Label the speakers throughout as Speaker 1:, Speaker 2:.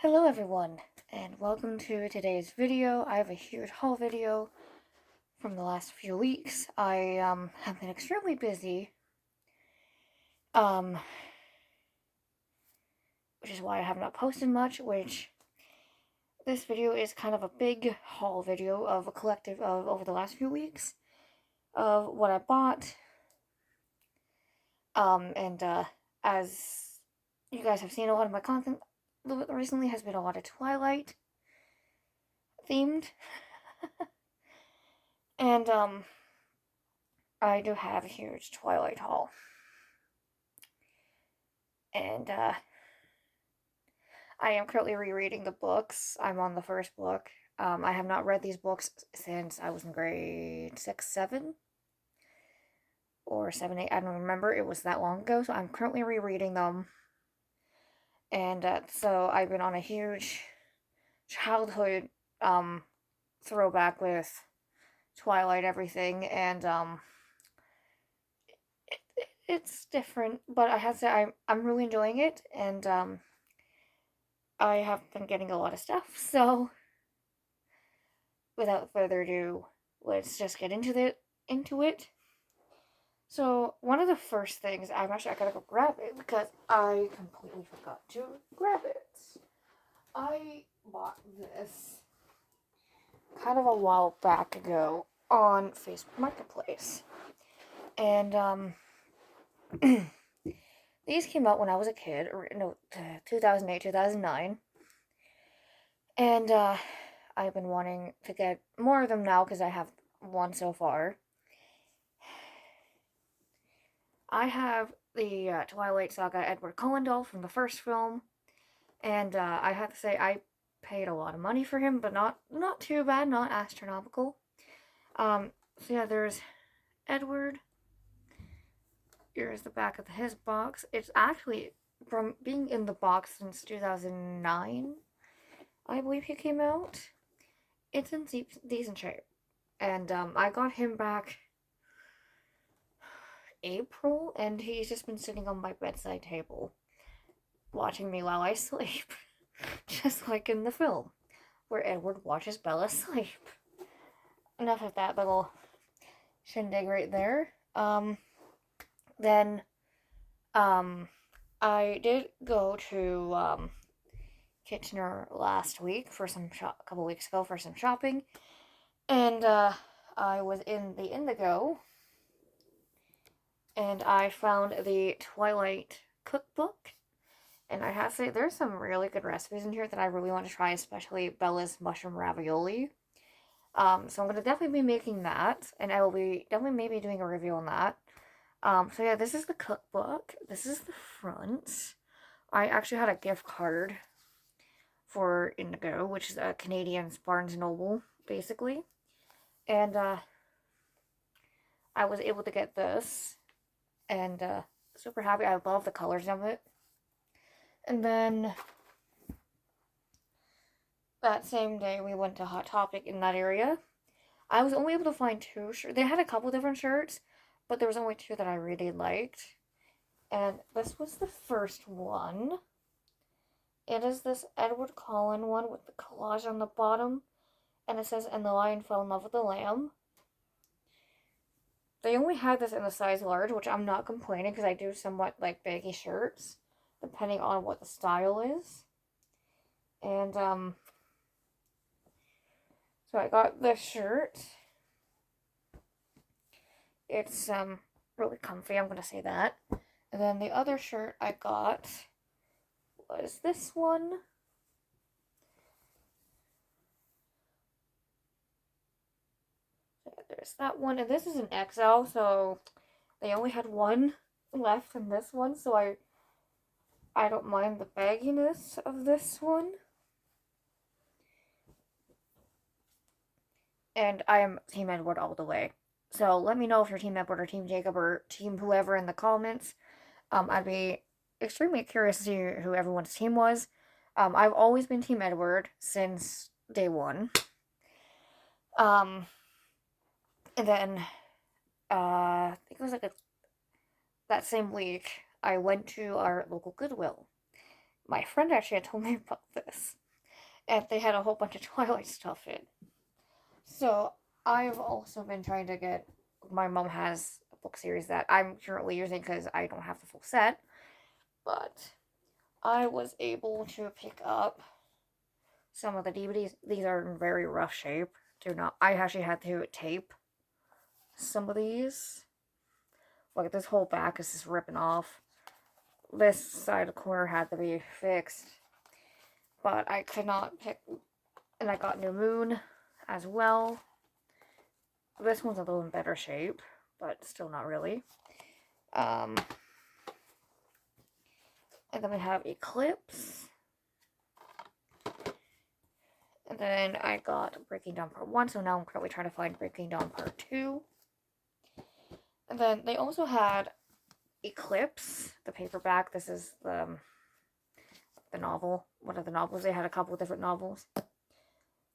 Speaker 1: Hello everyone, and welcome to today's video. I have a huge haul video from the last few weeks. I have been extremely busy, um, which is why I have not posted much, this video is kind of a big haul video of a collective of over the last few weeks of what I bought. And as you guys have seen, a lot of my content a little bit recently has been a lot of Twilight themed. And I do have a huge Twilight haul. And I am currently rereading the books. I'm on the first book. I have not read these books since I was in grade 6, 7, or 7, 8. I don't remember. It was that long ago. So I'm currently rereading them. And so I've been on a huge childhood throwback with Twilight everything. And it's different. But I have to say, I'm really enjoying it. And I have been getting a lot of stuff, so without further ado, let's just get into it. So one of the first things, I gotta go grab it because I completely forgot to grab it. I bought this kind of a while back ago on Facebook Marketplace, and these came out when I was a kid, 2008, 2009. And I've been wanting to get more of them now because I have one so far. I have the Twilight Saga Edward Cullen doll from the first film, and I have to say I paid a lot of money for him, but not too bad, not astronomical. So yeah, there's Edward. Here's the back of his box. It's actually from being in the box since 2009. I believe he came out. It's in decent shape. And I got him back April, and he's just been sitting on my bedside table, watching me while I sleep. Just like in the film, where Edward watches Bella sleep. Enough of that little shindig right there. Then, I did go to, Kitchener last week for a couple weeks ago for some shopping, and I was in the Indigo, and I found the Twilight cookbook, and I have to say there's some really good recipes in here that I really want to try, especially Bella's mushroom ravioli. So I'm gonna definitely be making that, and I will be definitely maybe doing a review on that. So yeah, this is the cookbook. This is the front. I actually had a gift card for Indigo, which is a Canadian Barnes & Noble, basically. And I was able to get this, and super happy. I love the colors of it. And then that same day, we went to Hot Topic in that area. I was only able to find 2 shirts. They had a couple different shirts, but there was only 2 that I really liked. And this was the first one. It is this Edward Cullen one with the collage on the bottom. And it says, "And the lion fell in love with the lamb." They only had this in a size large, which I'm not complaining because I do somewhat like baggy shirts, depending on what the style is. And, so I got this shirt. It's, really comfy, I'm gonna say that. And then the other shirt I got was this one. There's that one, and this is an XL, so they only had one left in this one, so I don't mind the bagginess of this one. And I am Team Edward all the way. So let me know if you're Team Edward or Team Jacob or Team whoever in the comments. I'd be extremely curious to see who everyone's team was. I've always been Team Edward since day one. And then, I think it was like that same week, I went to our local Goodwill. my friend actually had told me about this, and they had a whole bunch of Twilight stuff in. So I've also been trying to get. My mom has a book series that I'm currently using because I don't have the full set, but I was able to pick up some of the DVDs. These are in very rough shape. Do not. I actually had to tape some of these. Like this whole back is just ripping off. This side of the corner had to be fixed, but I could not pick. And I got New Moon as well. This one's a little in better shape, but still not really. And then we have Eclipse. And then I got Breaking Dawn Part 1, so now I'm currently trying to find Breaking Dawn Part 2. And then they also had Eclipse, the paperback. This is the novel. One of the novels. They had a couple of different novels.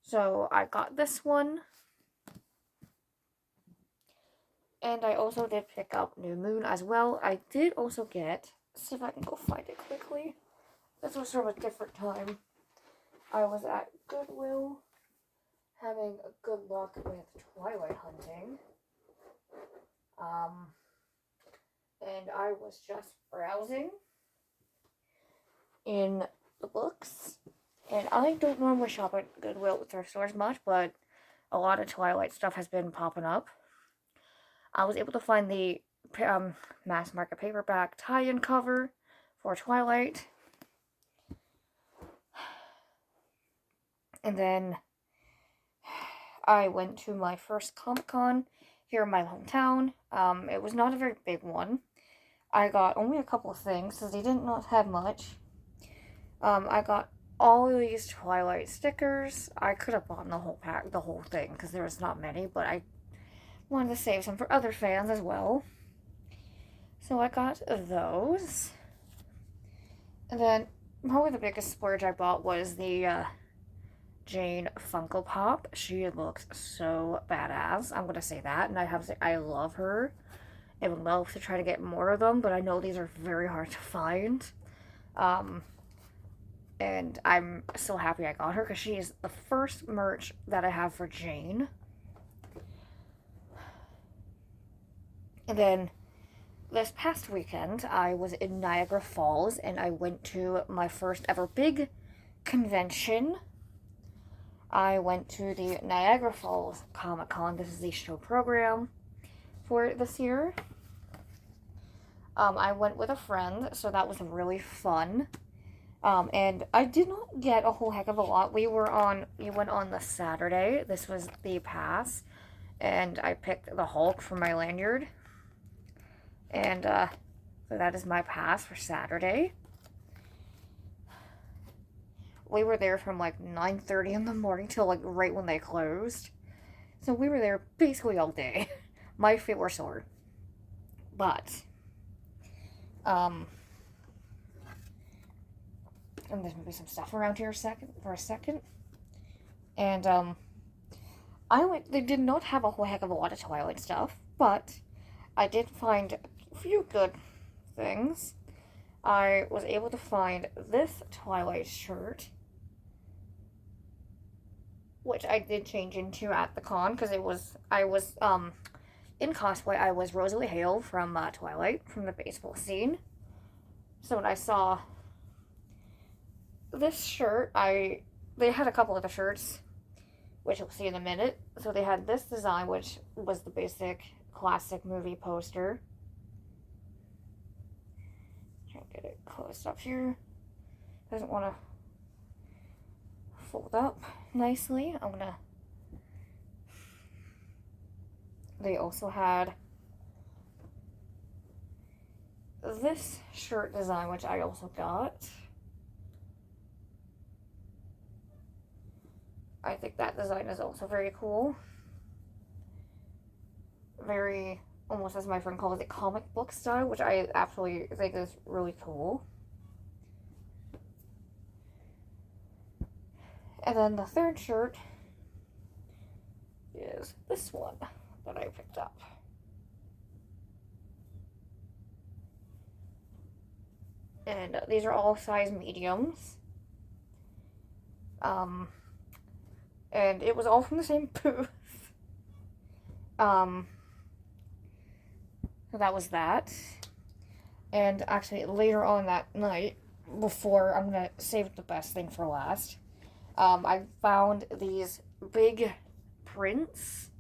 Speaker 1: So I got this one. And I also did pick up New Moon as well. I did also get, let's see if I can go find it quickly. This was from a different time. I was at Goodwill having a good luck with Twilight hunting. And I was just browsing in the books. And I don't normally shop at Goodwill with thrift stores much, but a lot of Twilight stuff has been popping up. I was able to find the mass market paperback tie-in cover for Twilight. And then I went to my first Comic-Con here in my hometown. It was not a very big one. I got only a couple of things because they did not have much. I got all of these Twilight stickers. I could have bought the whole pack, the whole thing, because there was not many, but I wanted to save some for other fans as well. So I got those. And then probably the biggest splurge I bought was the Jane Funko Pop. She looks so badass. I'm gonna say that, and I have to say I love her. I would love to try to get more of them, but I know these are very hard to find. And I'm so happy I got her because she is the first merch that I have for Jane. And then this past weekend, I was in Niagara Falls and I went to my first ever big convention. I went to the Niagara Falls Comic-Con. This is the show program for this year. I went with a friend, so that was really fun. And I did not get a whole heck of a lot. We went on the Saturday. This was the pass. And I picked the Hulk for my lanyard. And, so that is my pass for Saturday. We were there from, 9:30 in the morning till, right when they closed. So we were there basically all day. My feet were sore. But, and there's maybe some stuff around here for a second. And, they did not have a whole heck of a lot of Twilight stuff, but I did find a few good things. I was able to find this Twilight shirt, which I did change into at the con, because I was in cosplay. I was Rosalie Hale from Twilight, from the baseball scene. So when I saw this shirt, they had a couple of the shirts, which you'll see in a minute. So they had this design, which was the basic classic movie poster. Try to get it closed up here. Doesn't want to fold up nicely. They also had this shirt design, which I also got. I think that design is also very cool. Very, almost as my friend calls it, comic book style, which I absolutely think is really cool. And then the third shirt is this one that I picked up. And these are all size mediums. And it was all from the same booth. So that was that. And actually, later on that night, before, I'm gonna save the best thing for last, I found these big prints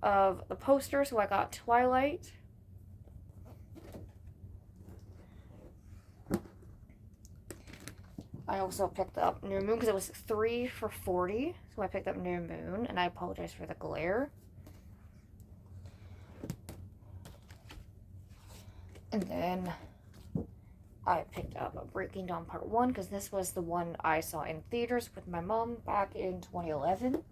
Speaker 1: of the poster, so I got Twilight. I also picked up New Moon because it was 3 for $40, so I picked up New Moon, and I apologize for the glare. And then I picked up Breaking Dawn Part 1 because this was the one I saw in theaters with my mom back in 2011.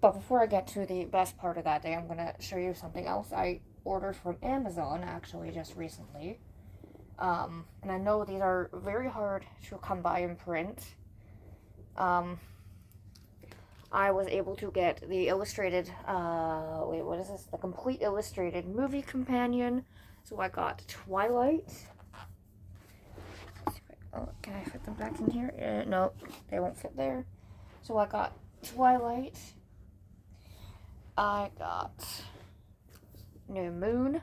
Speaker 1: But before I get to the best part of that day, I'm going to show you something else I ordered from Amazon actually just recently. And I know these are very hard to come by in print. I was able to get the illustrated, what is this? The complete illustrated movie companion. So I got Twilight. Oh, can I fit them back in here? No, they won't fit there. So I got Twilight. I got New Moon.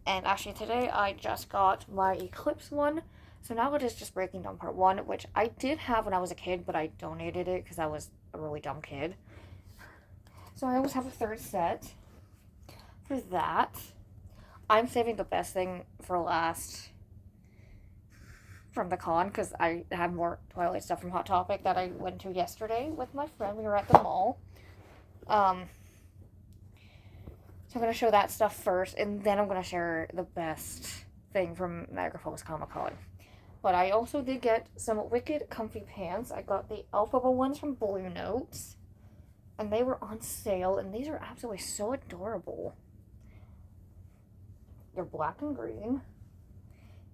Speaker 1: And actually today I just got my Eclipse one. So now it is just Breaking Dawn Part 1, which I did have when I was a kid, but I donated it because I was a really dumb kid. So I always have a third set for that. I'm saving the best thing for last from the con because I have more Twilight stuff from Hot Topic that I went to yesterday with my friend. We were at the mall. So I'm going to show that stuff first, and then I'm going to share the best thing from Niagara Falls Comic Con. But I also did get some wicked comfy pants. I got the Alphaba ones from Blue Notes. And they were on sale. And these are absolutely so adorable. They're black and green.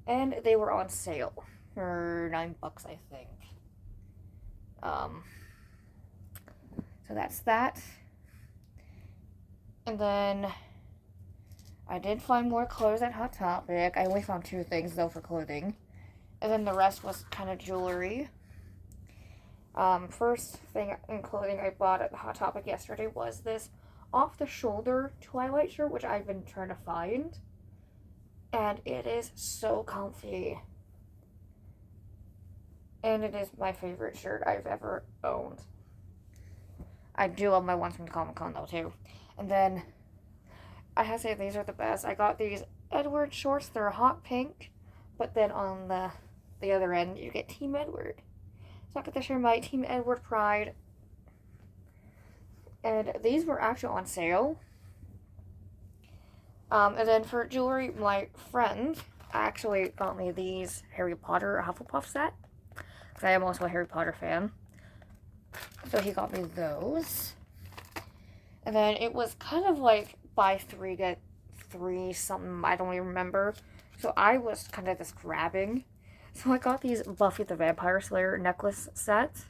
Speaker 1: And they were on sale for $9, I think. So that's that. And then I did find more clothes at Hot Topic. I only found 2 things, though, for clothing. And then the rest was kind of jewelry. First thing in clothing I bought at Hot Topic yesterday was this off-the-shoulder Twilight shirt, which I've been trying to find. And it is so comfy. And it is my favorite shirt I've ever owned. I do love my ones from Comic-Con, though, too. And then, I have to say, these are the best. I got these Edward shorts. They're hot pink. But then on the other end, you get Team Edward. So I got to share my Team Edward pride. And these were actually on sale. And then for jewelry, my friend actually got me these Harry Potter Hufflepuff set. Because I am also a Harry Potter fan. So he got me those. And then it was kind of like buy 3, get 3 something. I don't even remember. So I was kind of just grabbing. So I got these Buffy the Vampire Slayer necklace sets.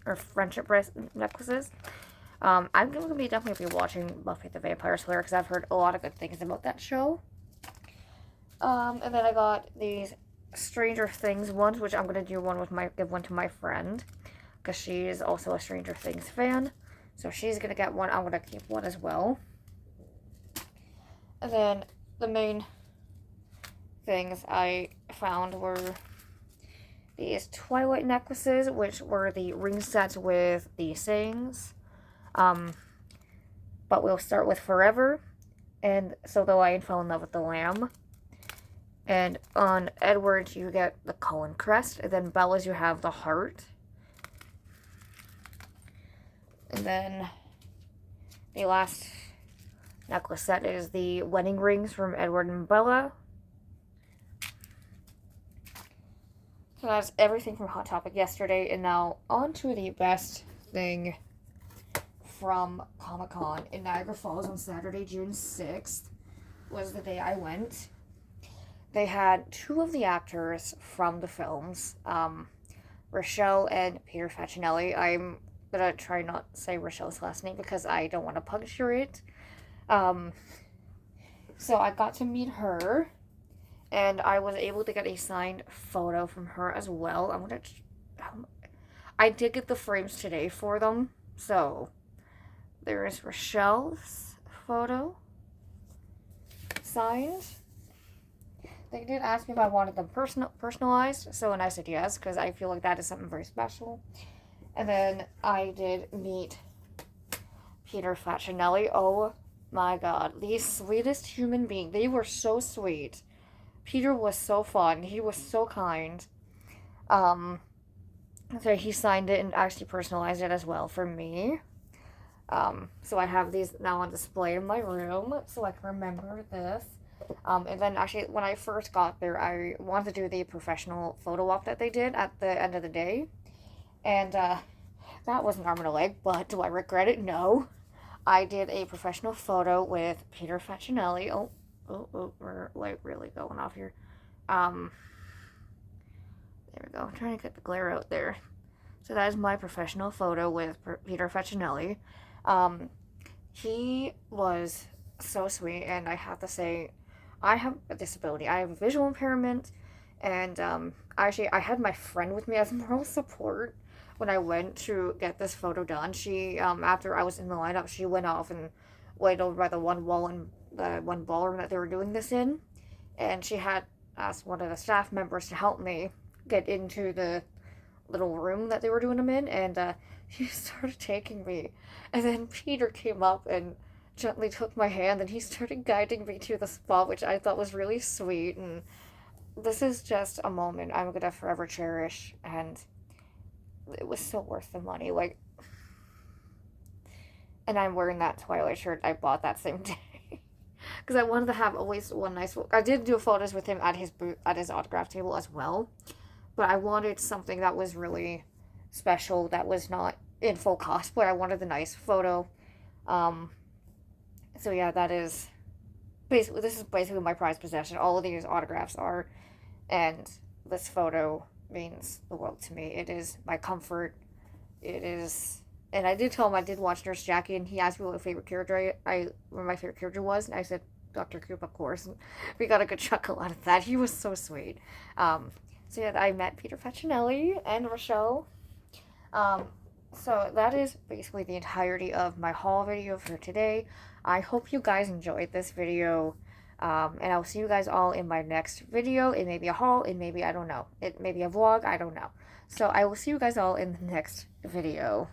Speaker 1: Or friendship necklaces. I'm going to be definitely watching Buffy the Vampire Slayer because I've heard a lot of good things about that show. And then I got these Stranger Things ones, which I'm going to do give one to my friend. Because she is also a Stranger Things fan. So she's going to get one. I'm going to keep one as well. And then the main things I found were these Twilight necklaces, which were the ring sets with the sayings. But we'll start with Forever. And So the Lion Fell in Love with the Lamb. And on Edward, you get the Cullen crest. And then Bella's, you have the heart. And then the last necklace set is the wedding rings from Edward and Bella. So that's everything from Hot Topic yesterday. And now on to the best thing from Comic-Con in Niagara Falls on Saturday, June 6th. Was the day I went. They had 2 of the actors from the films, Rochelle and Peter Facinelli. I'm gonna try not to say Rochelle's last name because I don't want to puncture it. Um, so I got to meet her, and I was able to get a signed photo from her as well. I did get the frames today for them, so there is Rochelle's photo signed. They did ask me if I wanted them personalized, so and I said yes, because I feel like that is something very special. And then I did meet Peter Facinelli. Oh my god, the sweetest human being. They were so sweet. Peter was so fun. He was so kind. Um, so he signed it and actually personalized it as well for me. So I have these now on display in my room so I can remember this. And then actually, when I first got there, I wanted to do the professional photo op that they did at the end of the day. And that was an arm and a leg, but do I regret it? No. I did a professional photo with Peter Facinelli. Oh, we're like really going off here. There we go. I'm trying to get the glare out there. So that is my professional photo with Peter Facinelli. He was so sweet, and I have to say, I have a disability. I have a visual impairment, and actually, I had my friend with me as moral support when I went to get this photo done. She, after I was in the lineup, she went off and waited over by the one wall and the one ballroom that they were doing this in, and she had asked one of the staff members to help me get into the little room that they were doing them in, and he started taking me, and then Peter came up and gently took my hand, and he started guiding me to the spot, which I thought was really sweet. And this is just a moment I'm gonna forever cherish, and it was so worth the money. Like, and I'm wearing that Twilight shirt I bought that same day because I wanted to have always one nice. I did do photos with him at his booth, at his autograph table as well, but I wanted something that was really special, that was not in full cosplay. I wanted the nice photo. So yeah, that is basically, this is basically my prized possession. All of these autographs are, and this photo means the world to me. It is my comfort. It is, and I did tell him I did watch Nurse Jackie, and he asked me what my favorite character what my favorite character was, and I said Dr. Coop, of course, and we got a good chuckle out of that. He was so sweet. So yeah, I met Peter Facinelli and Rochelle. So that is basically the entirety of my haul video for today. I hope you guys enjoyed this video. And I'll see you guys all in my next video. It may be a haul, it may be, I don't know. It may be a vlog, I don't know. So I will see you guys all in the next video.